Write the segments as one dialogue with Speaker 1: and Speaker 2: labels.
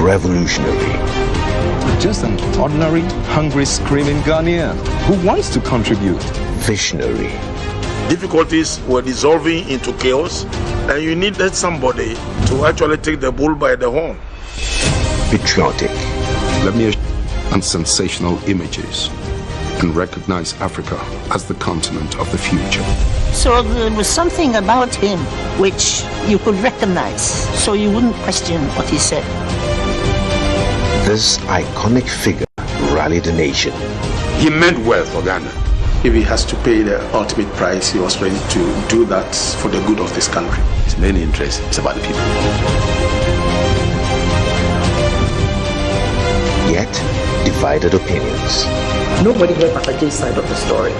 Speaker 1: revolutionary.
Speaker 2: Just an ordinary, hungry, screaming Ghanaian who wants to contribute.
Speaker 1: Visionary.
Speaker 3: Difficulties were dissolving into chaos, and you needed somebody to actually take the bull by the horn.
Speaker 1: Patriotic.
Speaker 4: Let me and sensational images and recognize Africa as the continent of the future.
Speaker 5: So there was something about him which you could recognize, so you wouldn't question what he said.
Speaker 1: This iconic figure rallied the nation.
Speaker 6: He meant well for Ghana.
Speaker 7: If he has to pay the ultimate price, he was ready to do that for the good of this country.
Speaker 6: His main interest is about the people.
Speaker 1: Yet, divided opinions.
Speaker 5: Nobody heard Papa J's side of the story.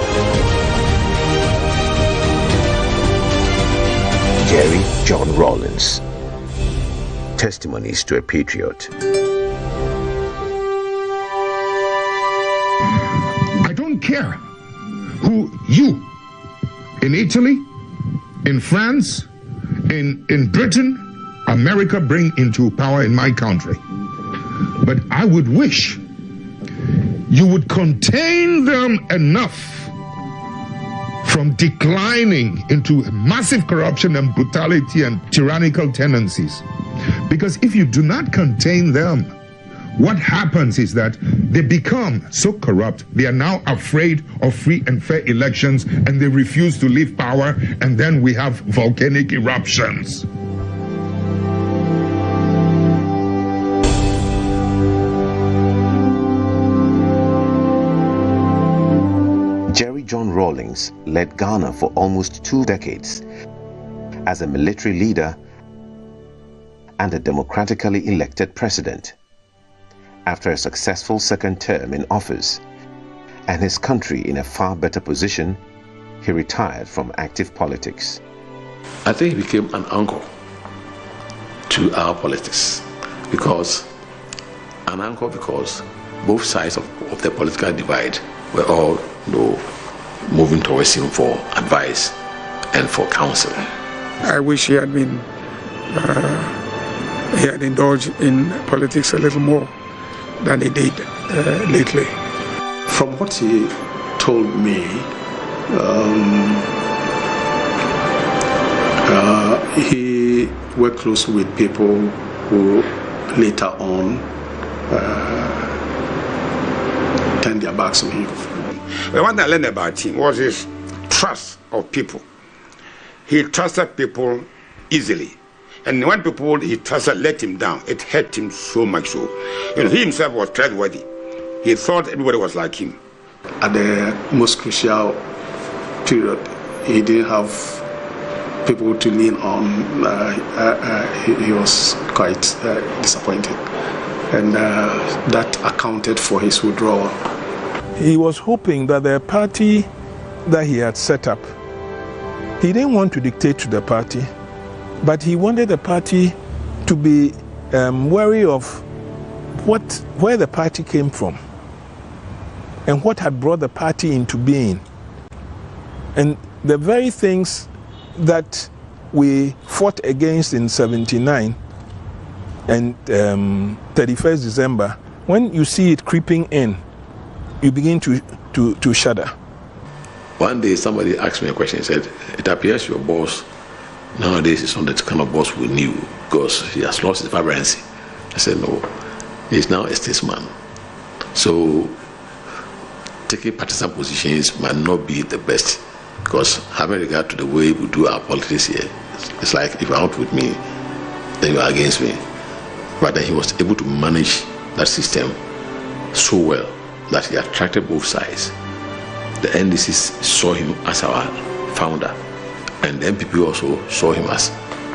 Speaker 1: John Rawlings. Testimonies to a Patriot.
Speaker 8: I don't care who you, in Italy, in France, in Britain, America bring into power in my country. But I would wish you would contain them enough from declining into massive corruption and brutality and tyrannical tendencies. Because if you do not contain them, what happens is that they become so corrupt, they are now afraid of free and fair elections, and they refuse to leave power, and then we have volcanic eruptions.
Speaker 1: John Rawlings led Ghana for almost 2 decades as a military leader and a democratically elected president. After a successful second term in office and his country in a far better position, he retired from active politics.
Speaker 6: I think he became an uncle to our politics because both sides of the political divide were all moving towards him for advice and for counsel.
Speaker 9: I wish he had indulged in politics a little more than he did lately.
Speaker 7: From what he told me, he worked closely with people who later on turned their backs on him.
Speaker 10: The one I learned about him was his trust of people. He trusted people easily. And when people he trusted let him down, it hurt him so much so. He himself was trustworthy. He thought everybody was like him.
Speaker 7: At the most crucial period, he didn't have people to lean on. He was quite disappointed. And that accounted for his withdrawal.
Speaker 9: He was hoping that the party that he had set up, he didn't want to dictate to the party, but he wanted the party to be wary of where the party came from and what had brought the party into being. And the very things that we fought against in 79 and 31st December, when you see it creeping in, you begin to shudder.
Speaker 6: One day somebody asked me a question. He said, it appears your boss nowadays is not the kind of boss we knew because he has lost his vibrancy. I said, no, he's now a statesman. So taking partisan positions might not be the best because having regard to the way we do our politics here, it's like if you're out with me, then you're against me. But then he was able to manage that system so well that he attracted both sides. The NDC saw him as our founder, and the MPP also saw him as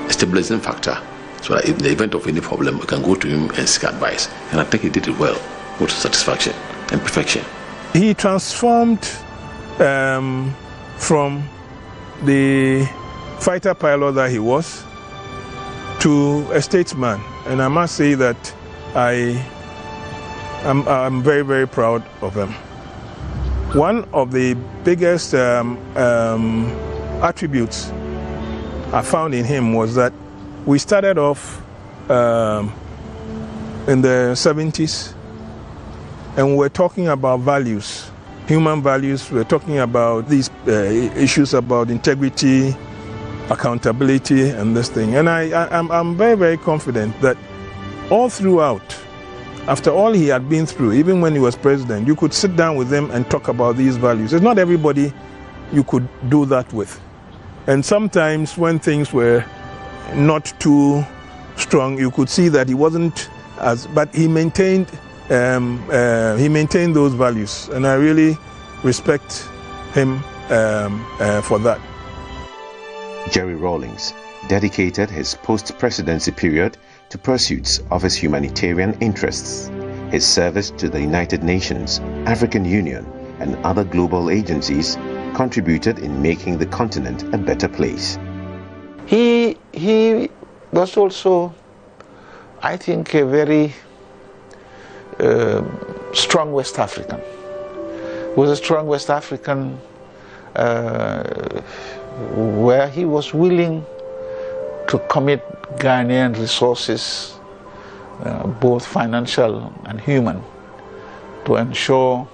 Speaker 6: a stabilizing factor, so that in the event of any problem, we can go to him and seek advice. And I think he did it well, with satisfaction and perfection.
Speaker 9: He transformed from the fighter pilot that he was to a statesman, and I must say that I'm very, very proud of him. One of the biggest attributes I found in him was that we started off a in the 70s, and we're talking about values, human values. We're talking about these issues about integrity, accountability, and this thing. And I'm very, very confident that all throughout, after all he had been through, even when he was president, you could sit down with him and talk about these values. It's not everybody you could do that with. And sometimes when things were not too strong, you could see that he wasn't as, but he maintained those values. And I really respect him for that.
Speaker 1: Jerry Rawlings dedicated his post-presidency period to pursuits of his humanitarian interests, his service to the United Nations, African Union, and other global agencies contributed in making the continent a better place.
Speaker 11: He was also, I think, a very strong West African. He was a strong West African where he was willing to commit Ghanaian resources, both financial and human, to ensure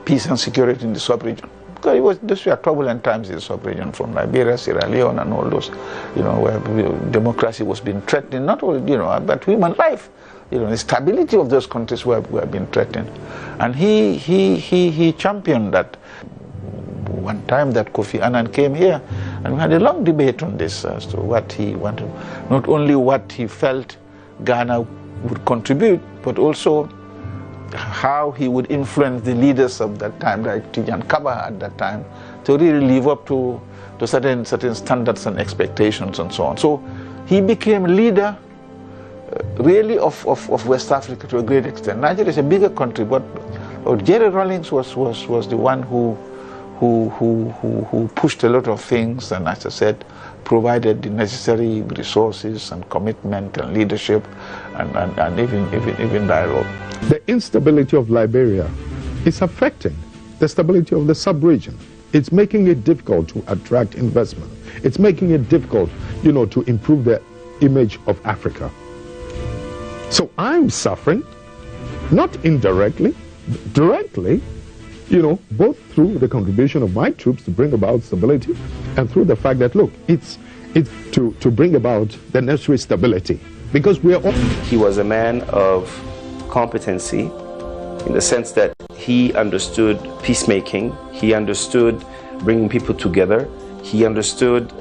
Speaker 11: peace and security in the sub-region. Because these were turbulent times in the sub-region, from Liberia, Sierra Leone, and all those, where democracy was being threatened, not only, but human life. The stability of those countries were being threatened. And he championed that. One time that Kofi Annan came here, and we had a long debate on this as to what he wanted, not only what he felt Ghana would contribute, but also how he would influence the leaders of that time, like Tijan Kaba at that time, to really live up to certain standards and expectations and so on. So he became leader really of West Africa to a great extent. Nigeria is a bigger country, but J Rawlings was the one who pushed a lot of things, and as I said, provided the necessary resources and commitment and leadership and even dialogue.
Speaker 8: The instability of Liberia is affecting the stability of the sub-region. It's making it difficult to attract investment. It's making it difficult, to improve the image of Africa. So I'm suffering, not indirectly, directly, both through the contribution of my troops to bring about stability, and through the fact that, look, it's to bring about the necessary stability, because we are all...
Speaker 12: He was a man of competency in the sense that he understood peacemaking, he understood bringing people together, he understood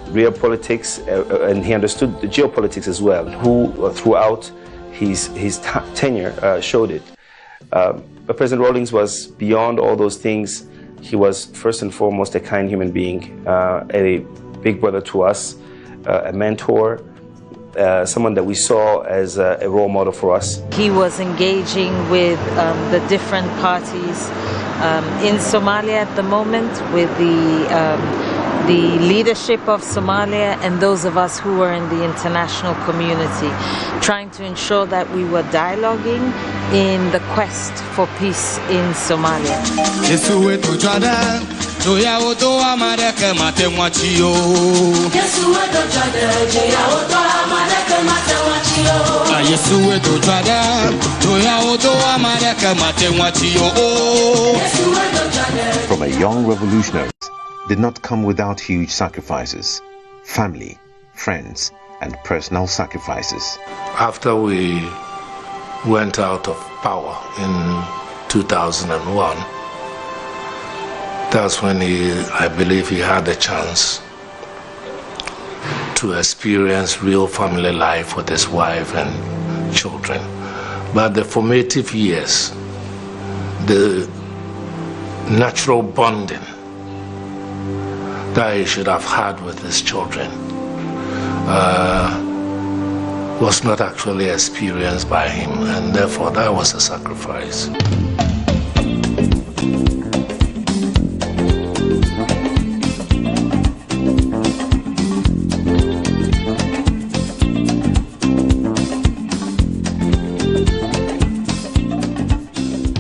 Speaker 12: real politics, and he understood the geopolitics as well, who throughout his tenure showed it. But President Rawlings was beyond all those things. He was first and foremost a kind human being, a big brother to us, a mentor, someone that we saw as a role model for us.
Speaker 13: He was engaging with the different parties in Somalia at the moment, with the leadership of Somalia and those of us who were in the international community, trying to ensure that we were dialoguing in the quest for peace in Somalia.
Speaker 1: From a young revolutionary did not come without huge sacrifices, family, friends, and personal sacrifices.
Speaker 14: After we went out of power in 2001, that's when I believe he had the chance to experience real family life with his wife and children. But the formative years, the natural bonding that he should have had with his children was not actually experienced by him, and therefore that was a sacrifice.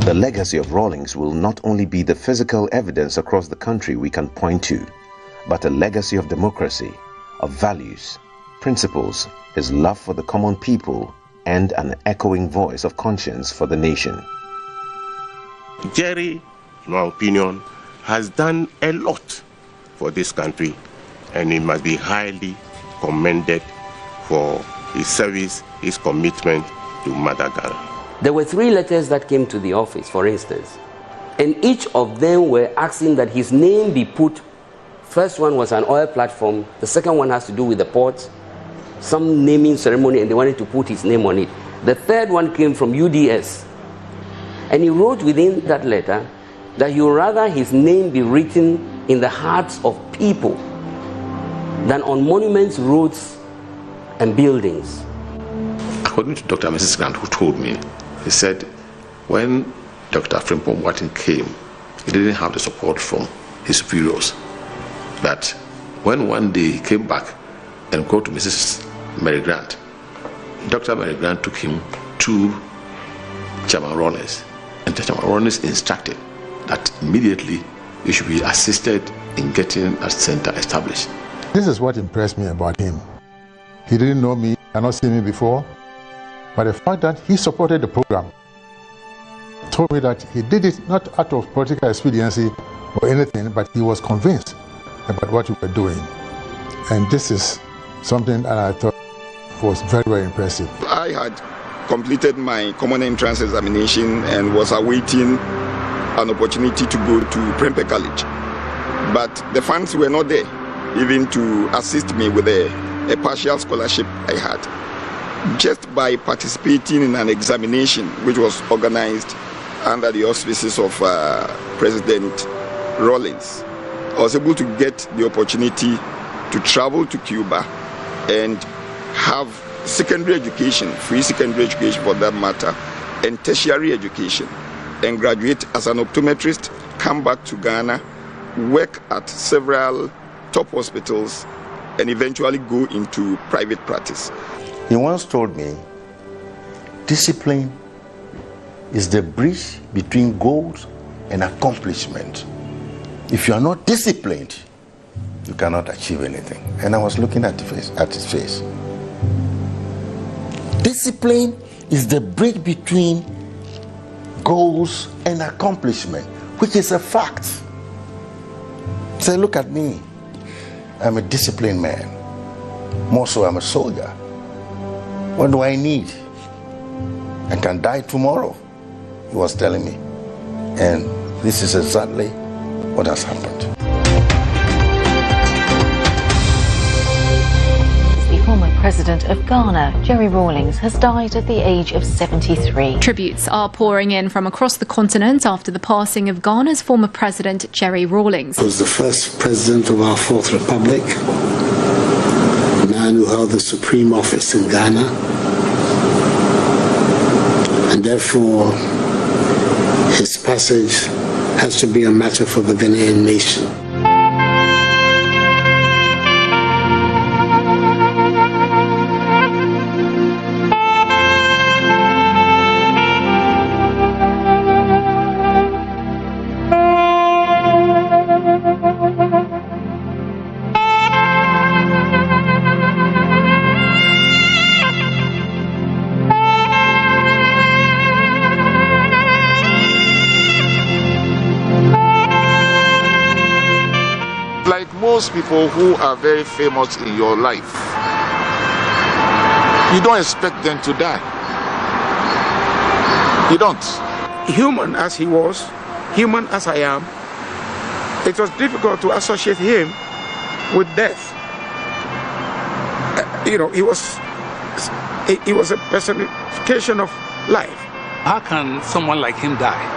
Speaker 1: The legacy of Rawlings will not only be the physical evidence across the country we can point to, but a legacy of democracy, of values, principles, his love for the common people, and an echoing voice of conscience for the nation.
Speaker 15: Jerry, in my opinion, has done a lot for this country, and he must be highly commended for his service, his commitment to Mother Ghana.
Speaker 16: There were 3 letters that came to the office, for instance, and each of them were asking that his name be put. First one was an oil platform, the second one has to do with the port, some naming ceremony, and they wanted to put his name on it. The third one came from UDS, and he wrote within that letter that he would rather his name be written in the hearts of people than on monuments, roads, and buildings.
Speaker 6: According to Dr. Mrs. Grant, who told me, he said when Dr. Frimpong Martin came, he didn't have the support from his superiors. But when one day he came back and called to Mrs. Mary Grant, Dr. Mary Grant took him to Chairman Rawlings, and Chairman Rawlings instructed that immediately he should be assisted in getting a center established.
Speaker 17: This is what impressed me about him. He didn't know me, had not seen me before, but the fact that he supported the program told me that he did it not out of political expediency or anything, but he was convinced about what we were doing. And this is something that I thought was very, very impressive.
Speaker 10: I had completed my common entrance examination and was awaiting an opportunity to go to Prempeh College. But the funds were not there, even to assist me with a partial scholarship I had. Just by participating in an examination which was organized under the auspices of President Rawlings, I was able to get the opportunity to travel to Cuba and have secondary education, free secondary education for that matter, and tertiary education, and graduate as an optometrist, come back to Ghana, work at several top hospitals, and eventually go into private practice.
Speaker 18: He once told me, discipline is the bridge between goals and accomplishment. If you are not disciplined, you cannot achieve anything. And I was looking at his face. Discipline is the bridge between goals and accomplishment, which is a fact. Say, look at me. I'm a disciplined man. More so, I'm a soldier. What do I need? I can die tomorrow, he was telling me. And this is exactly what has happened.
Speaker 19: The former president of Ghana, J Rawlings, has died at the age of 73.
Speaker 20: Tributes are pouring in from across the continent after the passing of Ghana's former president, J Rawlings.
Speaker 21: He was the first president of our Fourth Republic, a man who held the supreme office in Ghana, and therefore his passage has to be a matter for the Ghanaian nation.
Speaker 22: Most people who are very famous in your life, you don't expect them to die. You don't.
Speaker 3: Human as he was, human as I am, it was difficult to associate him with death. He was a personification of life.
Speaker 23: How can someone like him die?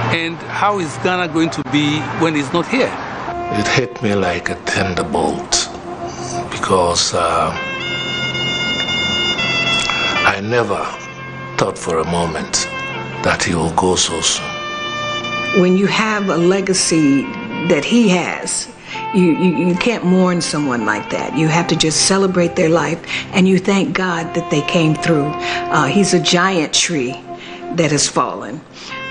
Speaker 23: And how is Ghana going to be when he's not here?
Speaker 14: It hit me like a thunderbolt because I never thought for a moment that he will go so soon.
Speaker 24: When you have a legacy that he has, you can't mourn someone like that. You have to just celebrate their life, and you thank God that they came through. He's a giant tree that has fallen.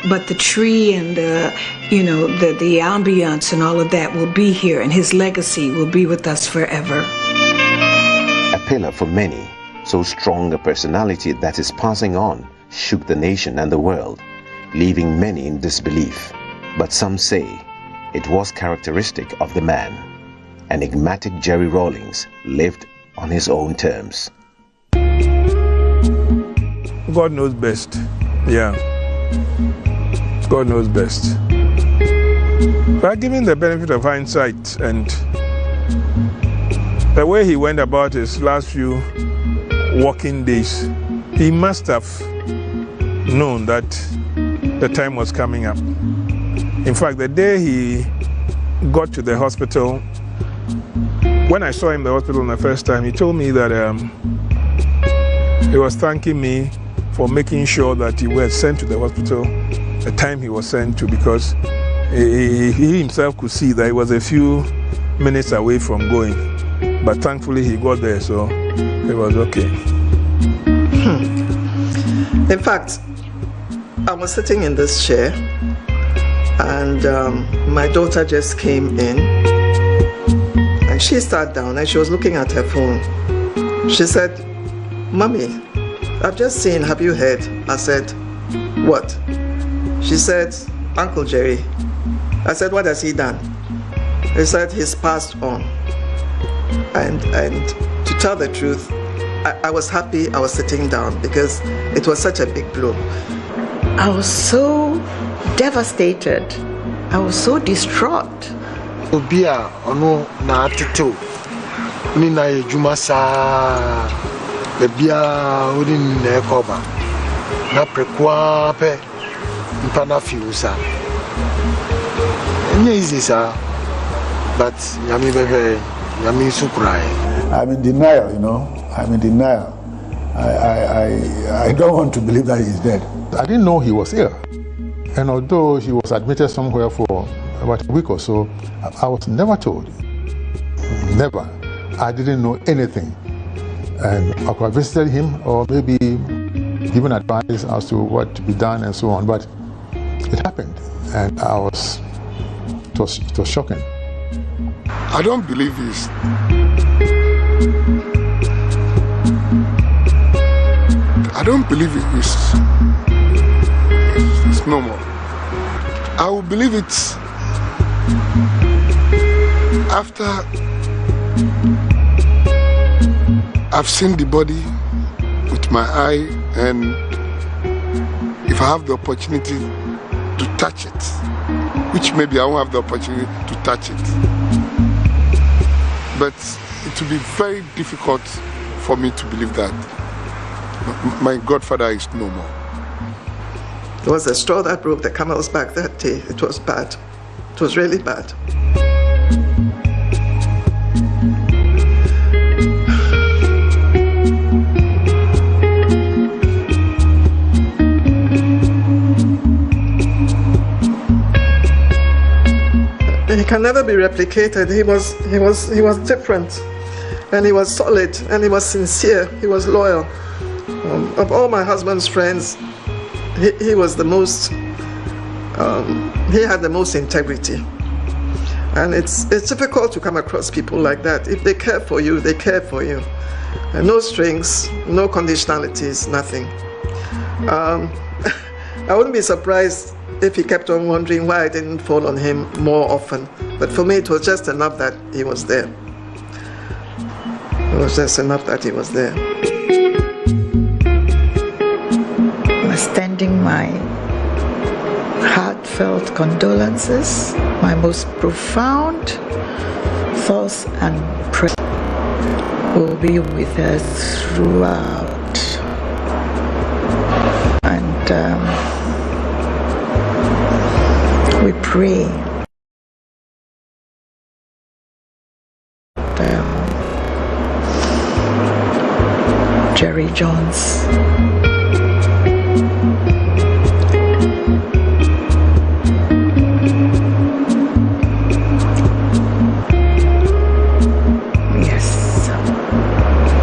Speaker 24: But the tree and the ambience and all of that will be here, and his legacy will be with us forever.
Speaker 1: A pillar for many, So strong a personality that his passing on shook the nation and the world, leaving many in disbelief. But some say it was characteristic of the man. Enigmatic Jerry Rawlings lived on his own terms.
Speaker 9: God knows best. Yeah. God knows best. But given the benefit of hindsight and the way he went about his last few working days, he must have known that the time was coming up. In fact, the day he got to the hospital, when I saw him in the hospital the first time, he told me that he was thanking me for making sure that he was sent to the hospital the time he was sent to, because he himself could see that he was a few minutes away from going. But thankfully he got there, so it was okay.
Speaker 2: In fact, I was sitting in this chair and my daughter just came in and she sat down and she was looking at her phone. She said, "Mommy, I've just seen, have you heard?" I said, "What?" She said, "Uncle Jerry." I said, "What has he done?" He said, "He's passed on." And to tell the truth, I was happy I was sitting down because it was such a big blow. I was so devastated. I was so distraught.
Speaker 4: Obia ono na atito ni na ejuma sa bebia odi na ekoba na prekwa pe mpana fiusa nye easy sa but yami bebe yami sukrai.
Speaker 17: I'm in denial, you know. I'm in denial. I don't want to believe that he's dead. I didn't know he was ill. And although he was admitted somewhere for about a week or so, I was never told. Never. I didn't know anything. And I could have visited him or maybe given advice as to what to be done and so on. But it happened. And it was shocking.
Speaker 10: I don't believe this. I don't believe it's normal. I will believe it after I've seen the body with my eye, and if I have the opportunity to touch it, which maybe I won't have the opportunity to touch it. But it will be very difficult for me to believe that my godfather is no more.
Speaker 2: It was the straw that broke the camel's back that day. It was bad. It was really bad. He can never be replicated. He was different, and he was solid, and he was sincere. He was loyal. Of all my husband's friends, he was the most. He had the most integrity, and it's difficult to come across people like that. If they care for you, they care for you. And no strings, no conditionalities, nothing. I wouldn't be surprised if he kept on wondering why I didn't fall on him more often. But for me, it was just enough that he was there. It was just enough that he was there.
Speaker 24: Extending my heartfelt condolences, my most profound thoughts and prayers will be with us throughout. And we pray Jerry Jones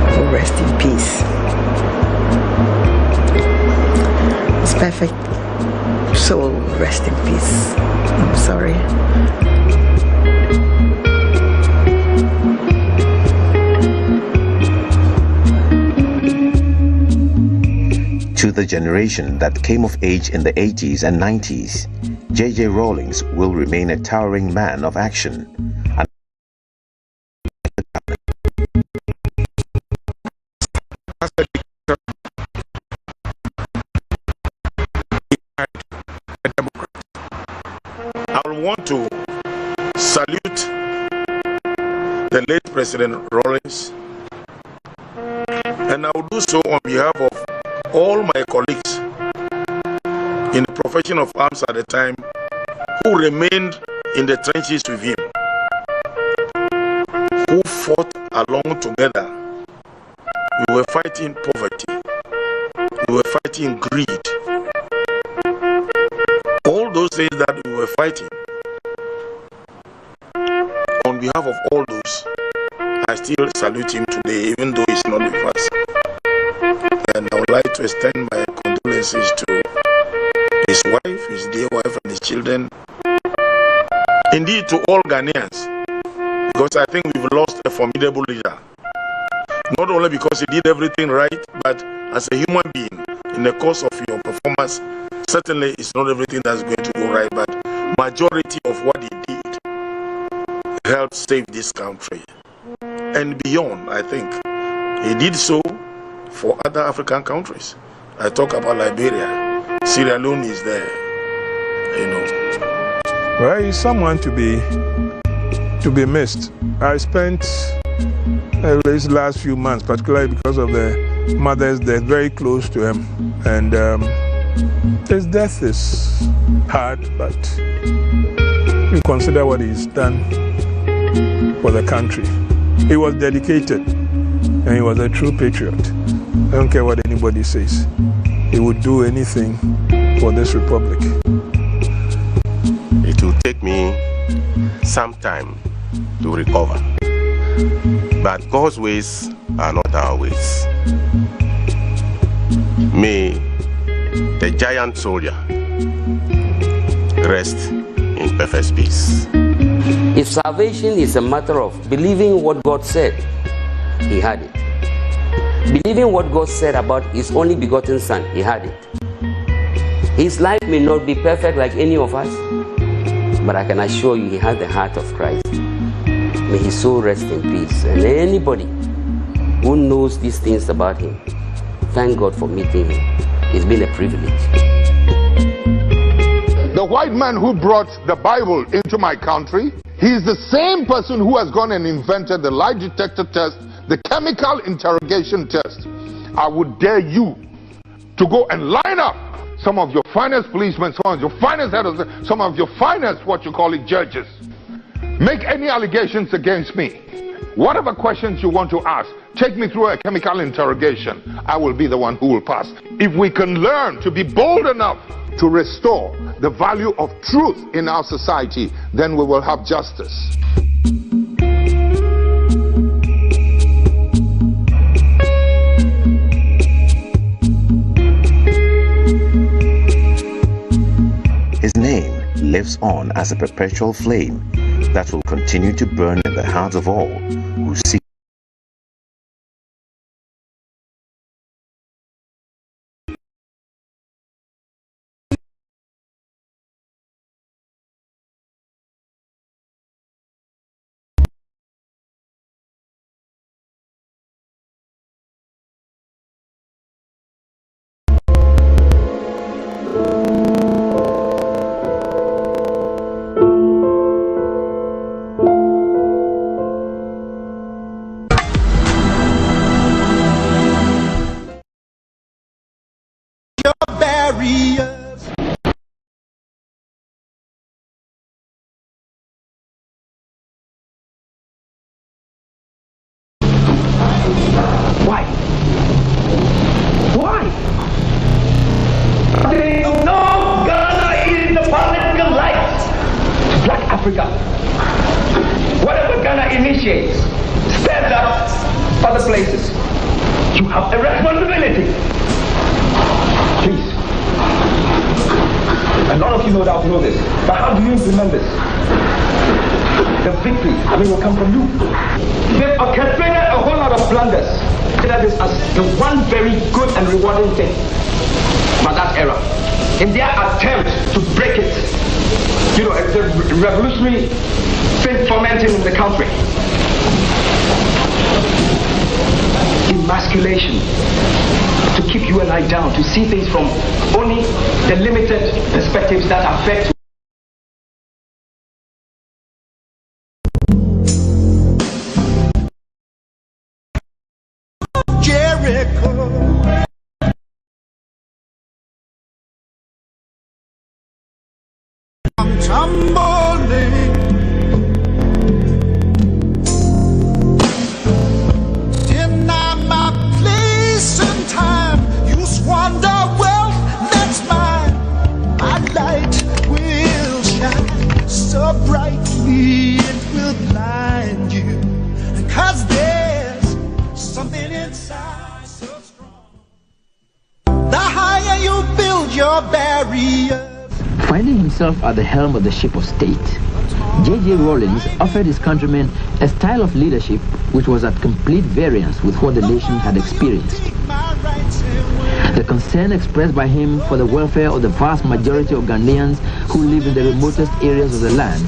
Speaker 24: will rest in peace. His perfect soul will rest in peace. I'm sorry.
Speaker 1: To the generation that came of age in the 80s and 90s, J Rawlings will remain a towering man of action.
Speaker 10: I want to salute the late President Rawlings, and I will do so on behalf of all my colleagues in the profession of arms at the time who remained in the trenches with him, who fought along together. We were fighting poverty, we were fighting greed, all those things that we were fighting. On behalf of all those, I still salute him today, even though he's not with us. And I would like to extend my condolences to his wife, his dear wife, and his children. Indeed, to all Ghanaians, because I think we've lost a formidable leader. Not only because he did everything right, but as a human being, in the course of your performance, certainly it's not everything that's going to go right, but majority of what he did helped save this country. And beyond, I think, he did so for other African countries. I talk about Liberia. Sierra Leone is there, you know.
Speaker 9: Well, he's someone to be missed. I spent these last few months, particularly because of the mother's death, very close to him. And his death is hard, but you consider what he's done for the country. He was dedicated, and he was a true patriot. I don't care what anybody says. He would do anything for this republic.
Speaker 15: It will take me some time to recover. But God's ways are not our ways. May the giant soldier rest in perfect peace.
Speaker 16: If salvation is a matter of believing what God said, he had it. Believing what God said about his only begotten son, he had it. His life may not be perfect like any of us, but I can assure you he had the heart of Christ. May his soul rest in peace. And anybody who knows these things about him, thank God for meeting him. It's been a privilege.
Speaker 5: The white man who brought the Bible into my country, he's the same person who has gone and invented the lie detector test, the chemical interrogation test. I would dare you to go and line up some of your finest policemen, some of your finest heads, some of your finest, what you call it, judges. Make any allegations against me. Whatever questions you want to ask, take me through a chemical interrogation. I will be the one who will pass. If we can learn to be bold enough to restore the value of truth in our society, then we will have justice.
Speaker 1: His name lives on as a perpetual flame that will continue to burn in the hearts of all who seek
Speaker 7: barriers. Why? Why? There is no Ghana in the political light. Black Africa. Whatever Ghana initiates, stands up other places. You have a responsibility. Please. A lot of you no doubt know this, but how do you implement this? The victory, will come from you. They've orchestrated a whole lot of blunders. consider this as the one very good and rewarding thing about that era. In their attempt to break it, you know, the revolutionary thing fermenting in the country. Emasculation, to keep you and I down, to see things from only the limited perspectives that affect you.
Speaker 8: Tumbling, deny my place and time. You squander wealth that's mine. My light will shine so brightly it will blind you. 'Cause there's something inside so strong. The higher you build your barrier.
Speaker 11: Finding himself at the helm of the ship of state, J Rawlings offered his countrymen a style of leadership which was at complete variance with what the nation had experienced. The concern expressed by him for the welfare of the vast majority of Ghanaians who live in the remotest areas of the land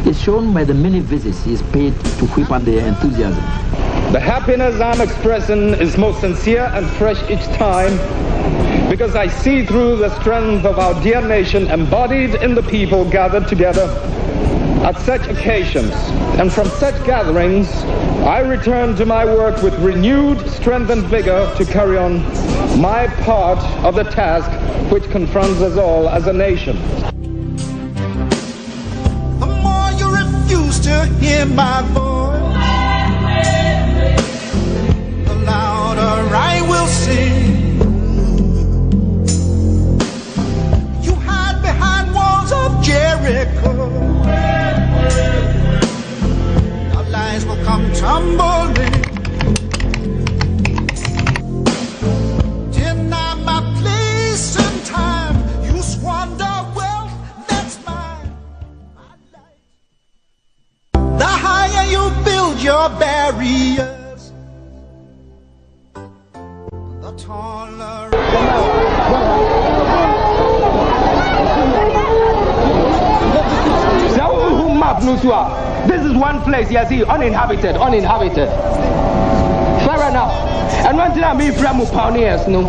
Speaker 11: is shown by the many visits he is paid to whip up their enthusiasm.
Speaker 12: The happiness I'm expressing is most sincere and fresh each time, because I see through the strength of our dear nation embodied in the people gathered together at such occasions. And from such gatherings, I return to my work with renewed strength and vigor to carry on my part of the task which confronts us all as a nation.
Speaker 8: The more you refuse to hear my voice, the louder I will sing. Jericho, our lies will come tumbling. Deny my place and time. You squander wealth that's mine. The higher you build your barriers, the taller.
Speaker 7: This is one place, you see, uninhabited. Fair enough. And one thing I mean from pioneers, no.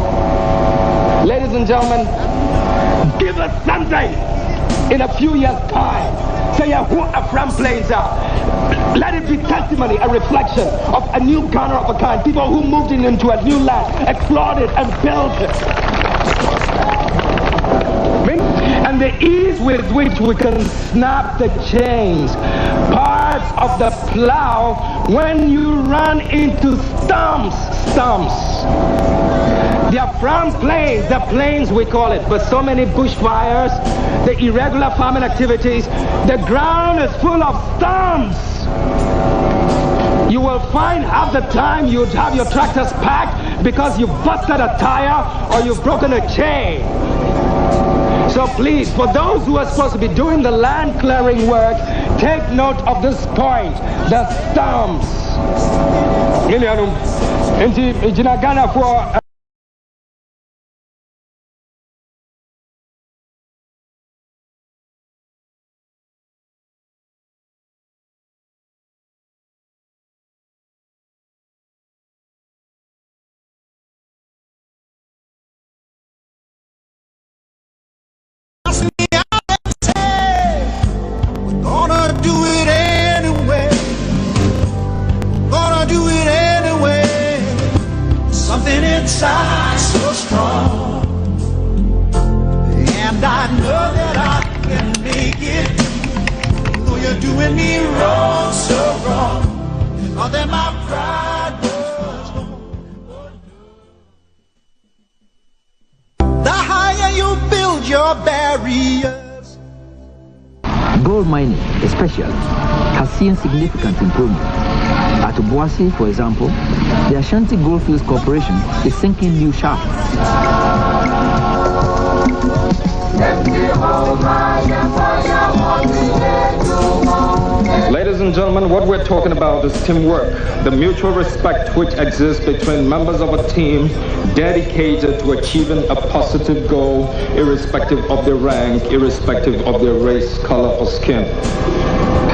Speaker 7: Ladies and gentlemen, give us something in a few years' time. Say who a from planes are. Let it be testimony, a reflection of a new Ghana of a kind. People who moved into a new land, explored it and built it. And the ease with which we can snap the chains, parts of the plow, when you run into stumps. They are from plains, the plains we call it, but so many bushfires, the irregular farming activities, the ground is full of stumps. You will find half the time you'd have your tractors packed because you busted a tire or you've broken a chain. So please, for those who are supposed to be doing the land clearing work, take note of this point, the stumps.
Speaker 8: Inside so strong, and I know that I can make it, though you're doing me wrong, so wrong, more than my pride was gone. The higher you build your barriers.
Speaker 11: Gold mining, especially, has seen significant improvement. At Obuasi, for example, the Ashanti Goldfields Corporation is sinking new shafts.
Speaker 12: Ladies Ladies and gentlemen, what we're talking about is teamwork, the mutual respect which exists between members of a team dedicated to achieving a positive goal, irrespective of their rank, irrespective of their race, color, or skin.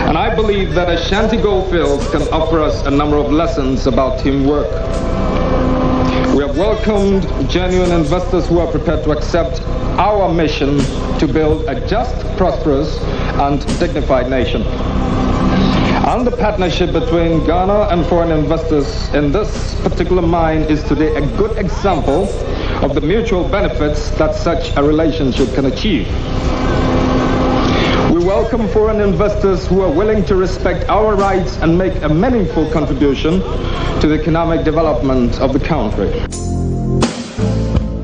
Speaker 12: And I believe that Ashanti Goldfields can offer us a number of lessons about teamwork. We have welcomed genuine investors who are prepared to accept our mission to build a just, prosperous, and dignified nation. And the partnership between Ghana and foreign investors in this particular mine is today a good example of the mutual benefits that such a relationship can achieve. We welcome foreign investors who are willing to respect our rights and make a meaningful contribution to the economic development of the country.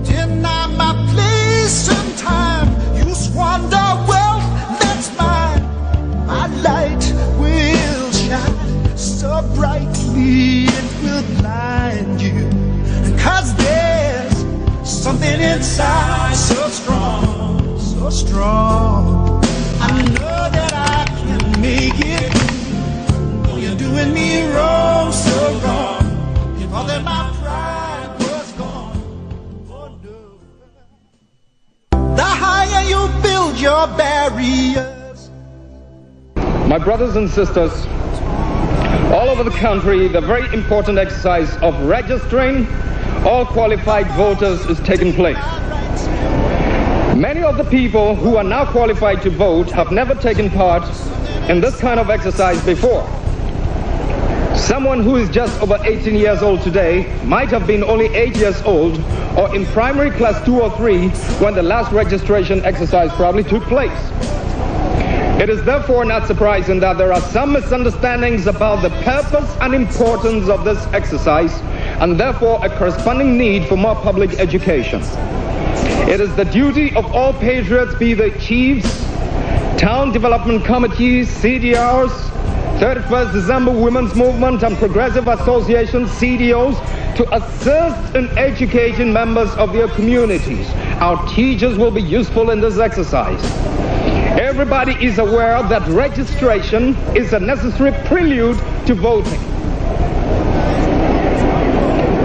Speaker 8: Deny my place and time, you squander wealth that's mine. My light will shine so brightly it will blind you. 'Cause there's something inside so strong, so strong. I know that I can make it. Though you're doing me wrong, so wrong. If all that my pride was gone, oh no. The higher you build your barriers.
Speaker 12: My brothers and sisters, all over the country, the very important exercise of registering all qualified voters is taking place. Many of the people who are now qualified to vote have never taken part in this kind of exercise before. Someone who is just over 18 years old today might have been only 8 years old or in primary class 2 or 3 when the last registration exercise probably took place. It is therefore not surprising that there are some misunderstandings about the purpose and importance of this exercise and therefore a corresponding need for more public education. It is the duty of all patriots, be they chiefs, town development committees, CDRs, 31st December Women's Movement and progressive associations, CDOs, to assist in educating members of their communities. Our teachers will be useful in this exercise. Everybody is aware that registration is a necessary prelude to voting.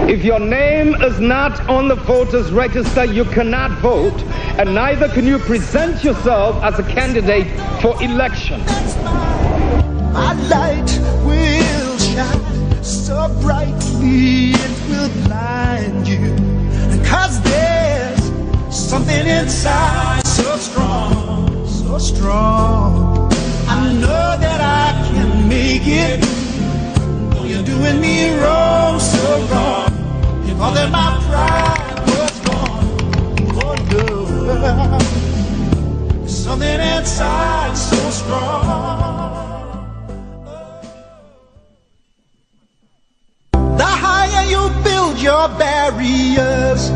Speaker 12: If your name is not on the voters' register, you cannot vote, and neither can you present yourself as a candidate for election.
Speaker 8: My light will shine so brightly it will blind you. 'Cause there's something inside so strong, so strong. I know that I can make it. Though you're doing me wrong, so wrong. If all that my pride was gone, oh no. Something inside so strong. The higher you build your barriers,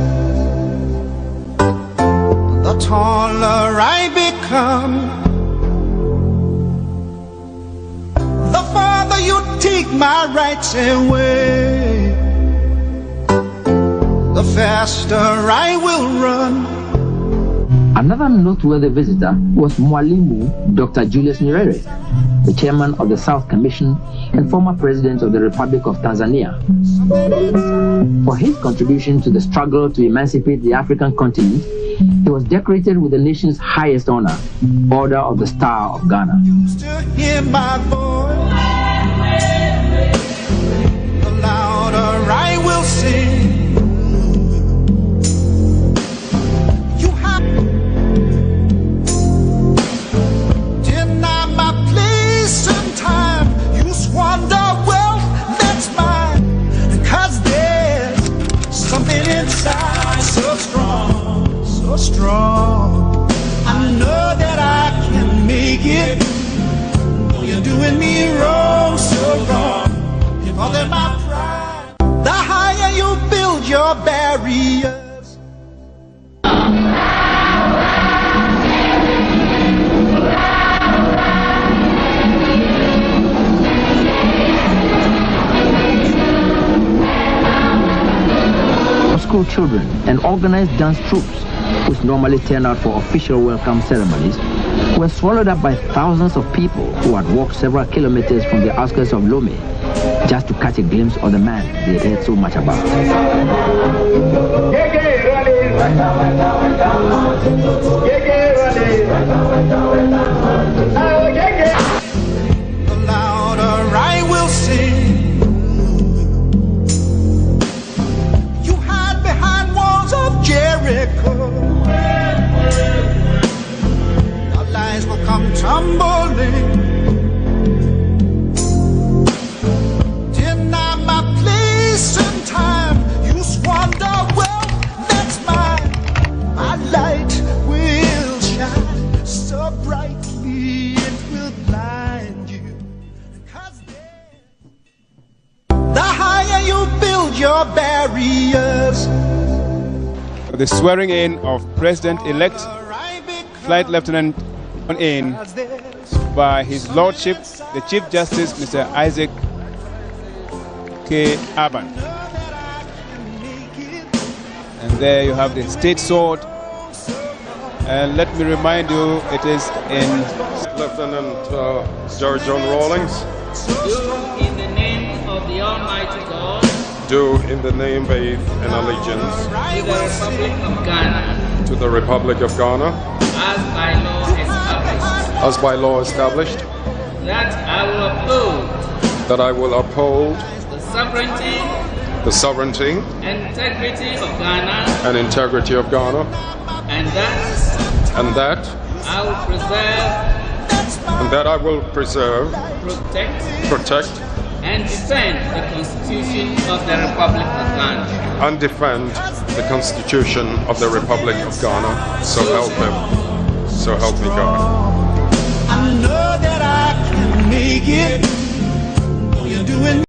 Speaker 8: the taller I become. The farther you take my rights away, the faster I will run.
Speaker 11: Another noteworthy visitor was Mwalimu Dr. Julius Nyerere, the chairman of the South Commission and former president of the Republic of Tanzania. For his contribution to the struggle to emancipate the African continent, he was decorated with the nation's highest honor, Order of the Star of Ghana.
Speaker 8: Hear my voice, the louder I will sing. So strong, I know that I can make it. Though you're doing me wrong, so wrong. If all that my pride, the higher you build your barriers.
Speaker 11: School children and organized dance troops, which normally turn out for official welcome ceremonies, were swallowed up by thousands of people who had walked several kilometers from the outskirts of Lomé just to catch a glimpse of the man they had heard so much about.
Speaker 8: The louder I will sing. You hide behind walls of Jericho. Your lies will come tumbling. Deny my place and time. You squander wealth that's mine. My light will shine so brightly it will blind you. The higher you build your barriers.
Speaker 6: The swearing in of President-elect Flight Lieutenant in by His Lordship, the Chief Justice, Mr. Isaac K. Aban. And there you have the state sword. And let me remind you, it is in
Speaker 13: Lieutenant John Rawlings.
Speaker 18: Do in the name of the Almighty God.
Speaker 13: Do in the name, faith, and allegiance
Speaker 18: to the Republic of Ghana.
Speaker 13: To the Republic of Ghana.
Speaker 18: As by law established.
Speaker 13: As by law established.
Speaker 18: That I will uphold.
Speaker 13: That I will uphold.
Speaker 18: The sovereignty.
Speaker 13: The sovereignty.
Speaker 18: And integrity of Ghana.
Speaker 13: And integrity of Ghana.
Speaker 18: And that.
Speaker 13: I will preserve.
Speaker 18: And that I will preserve.
Speaker 13: Protect.
Speaker 18: And defend the Constitution of the Republic of Ghana.
Speaker 13: And defend the Constitution of the Republic of Ghana. So help me. So help me God.
Speaker 8: I know that I can make it. You're doing